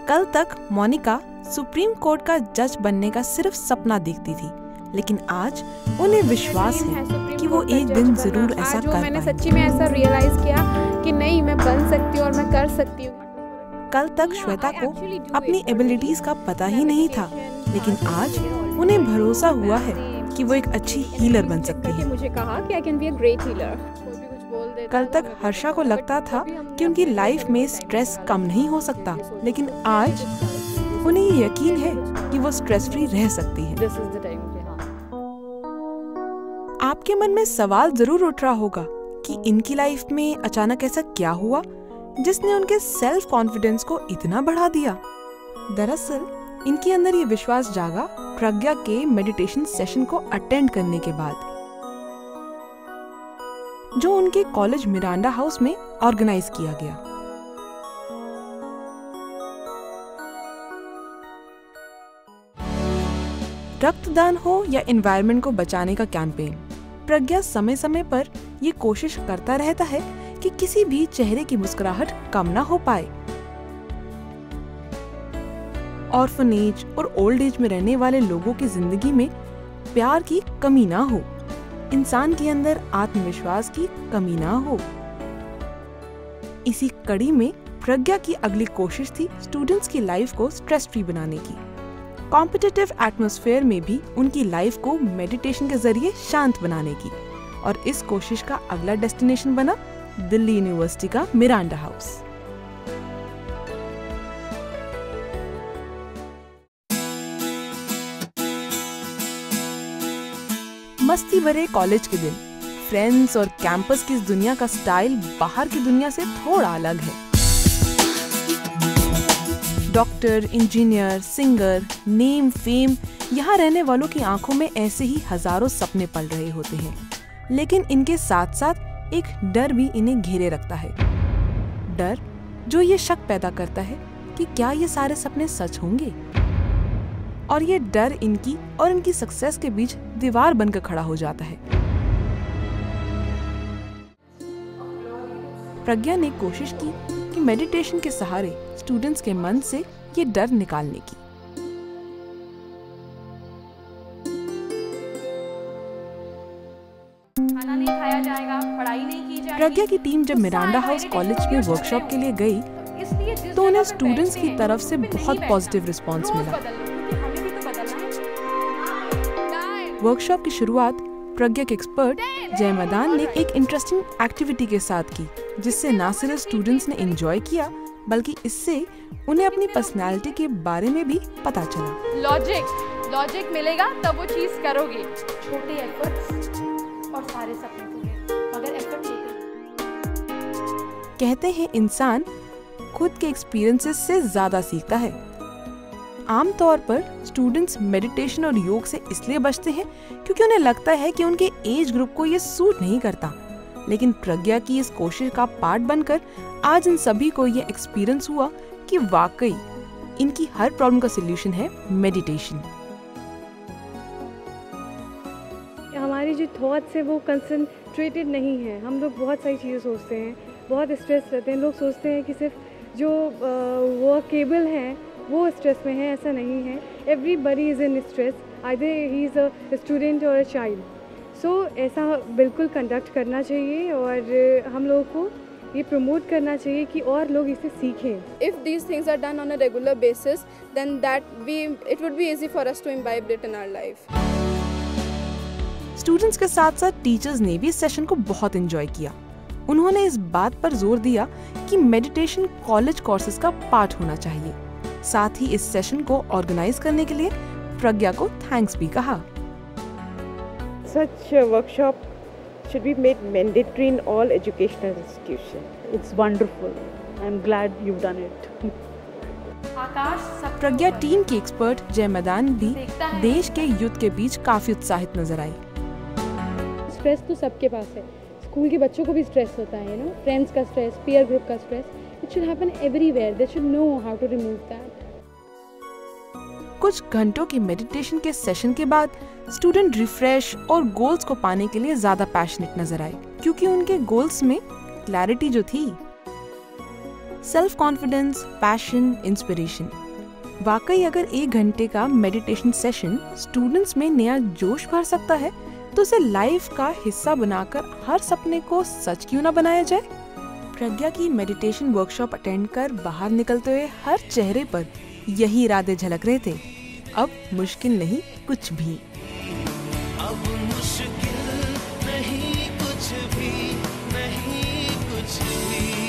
कल तक Monika supreme court का जज बनने का सिर्फ सपना देखती थी, लेकिन आज उन्हें विश्वास है कि वो एक दिन जरूर ऐसा कर मैंने सच्ची में ऐसा रियलाइज किया कि नहीं, मैं बन सकती हूँ और मैं कर सकती हूँ। कल तक श्वेता को अपनी एबिलिटीज का पता ही नहीं था, लेकिन आज उन्हें भरोसा हुआ है कि वो एक अच्छी हीलर बन सकती है। मुझे कहा कि I can be a great healer. कल तक हर्षा को लगता था कि उनकी लाइफ में स्ट्रेस कम नहीं हो सकता, लेकिन आज उन्हें ये यकीन है कि वो स्ट्रेस फ्री रह सकती है। आपके मन में सवाल जरूर उठ रहा होगा कि इनकी लाइफ में अचानक ऐसा क्या हुआ जिसने उनके सेल्फ कॉन्फिडेंस को इतना बढ़ा दिया। दरअसल इनके अंदर ये विश्वास जागा प्रज्ञा के मेडिटेशन सेशन को अटेंड करने के बाद, जो उनके कॉलेज मिरांडा हाउस में ऑर्गेनाइज किया गया। रक्तदान हो या एनवायरनमेंट को बचाने का कैंपेन, प्रज्ञा समय समय पर ये कोशिश करता रहता है कि किसी भी चेहरे की मुस्कुराहट कम ना हो पाए। ऑर्फनेज और ओल्ड एज में रहने वाले लोगों की जिंदगी में प्यार की कमी ना हो, इंसान के अंदर आत्मविश्वास की कमी ना हो। इसी कड़ी में प्रज्ञा की अगली कोशिश थी स्टूडेंट्स की लाइफ को स्ट्रेस फ्री बनाने की। कॉम्पिटिटिव एटमॉस्फेयर में भी उनकी लाइफ को मेडिटेशन के जरिए शांत बनाने की, और इस कोशिश का अगला डेस्टिनेशन बना दिल्ली यूनिवर्सिटी का मिरांडा हाउस। मस्ती भरे कॉलेज के दिन, फ्रेंड्स और कैंपस की इस दुनिया का स्टाइल बाहर की दुनिया से थोड़ा अलग है। Doctor, engineer, singer, name, fame, यहाँ रहने वालों की आंखों में ऐसे ही हजारों सपने पल रहे होते हैं, लेकिन इनके साथ साथ एक डर भी इन्हें घेरे रखता है। डर जो ये शक पैदा करता है कि क्या ये सारे सपने सच होंगे, और ये डर इनकी और इनकी सक्सेस के बीच दीवार बनकर खड़ा हो जाता है। प्रज्ञा ने कोशिश की कि मेडिटेशन के सहारे स्टूडेंट्स के मन से ये डर निकालने की। खाना नहीं खाया जाएगा, पढ़ाई नहीं की जाएगी। प्रज्ञा की टीम जब मिरांडा हाउस कॉलेज में वर्कशॉप के लिए गई तो उन्हें स्टूडेंट्स की तरफ से बहुत पॉजिटिव रिस्पांस मिला। वर्कशॉप की शुरुआत प्रज्ञा के एक्सपर्ट जय मैदान ने एक इंटरेस्टिंग एक्टिविटी के साथ की, जिससे न सिर्फ स्टूडेंट्स ने एंजॉय किया, बल्कि इससे उन्हें अपनी पर्सनालिटी के बारे में भी पता चला। लॉजिक मिलेगा तब वो चीज करोगे। छोटे एफर्ट्स और सारे सपने पूरे, मगर एफर्ट लेते। कहते हैं इंसान खुद के एक्सपीरियंसेस से ज्यादा सीखता है। आमतौर पर स्टूडेंट्स मेडिटेशन और योग से इसलिए बचते हैं क्योंकि उन्हें लगता है कि उनके एज ग्रुप को ये सूट नहीं करता, लेकिन प्रज्ञा की इस कोशिश का पार्ट बनकर आज इन सभी को ये एक्सपीरियंस हुआ कि वाकई इनकी हर प्रॉब्लम का सलूशन है मेडिटेशन। हमारी जो थॉट्स है वो कंसंट्रेटेड नहीं है। हम लोग बहुत सारी चीज़ें सोचते हैं, बहुत स्ट्रेस रहते हैं। लोग सोचते हैं कि सिर्फ जो वर्केबल हैं वो स्ट्रेस में है, ऐसा नहीं है। Everybody is in stress, either he is a student और अ चाइल्ड। सो ऐसा बिल्कुल कंडक्ट करना चाहिए और हम लोगों को ये प्रमोट करना चाहिए कि और लोग इसे सीखें। If these things are done on a regular basis, then it would be easy for us to imbibe it in our life. Students के साथ साथ टीचर्स ने भी इस सेशन को बहुत एंजॉय किया। उन्होंने इस बात पर जोर दिया कि मेडिटेशन कॉलेज कोर्सेज का पार्ट होना चाहिए। साथ ही इस सेशन को ऑर्गेनाइज करने के लिए प्रज्ञा को थैंक्स भी कहा। Such a workshop should be made mandatory in all educational institutions. It's wonderful. I'm glad you've done it. Pragya team की एक्सपर्ट जय मैदान भी देश के यूथ के बीच काफी उत्साहित नजर आई। स्ट्रेस तो सबके पास है, स्कूल के बच्चों को भी स्ट्रेस होता है, ना, फ्रेंड्स का स्ट्रेस, पीयर ग्रुप का stress. It should happen everywhere. They should know how to remove that. कुछ घंटों की मेडिटेशन के सेशन के बाद स्टूडेंट रिफ्रेश और गोल्स को पाने के लिए ज्यादा पैशनेट नजर आए, क्योंकि उनके गोल्स में क्लैरिटी जो थी। Self confidence, passion, inspiration. वाकई अगर 1 घंटे का मेडिटेशन सेशन स्टूडेंट्स में नया जोश भर सकता है तो उसे लाइफ का हिस्सा बनाकर हर सपने को सच क्यों ना बनाया जाए। प्रज्ञा की मेडिटेशन वर्कशॉप अटेंड कर बाहर निकलते हुए हर चेहरे पर यही इरादे झलक रहे थे। अब मुश्किल नहीं कुछ भी। अब मुश्किल नहीं कुछ भी, नहीं कुछ भी।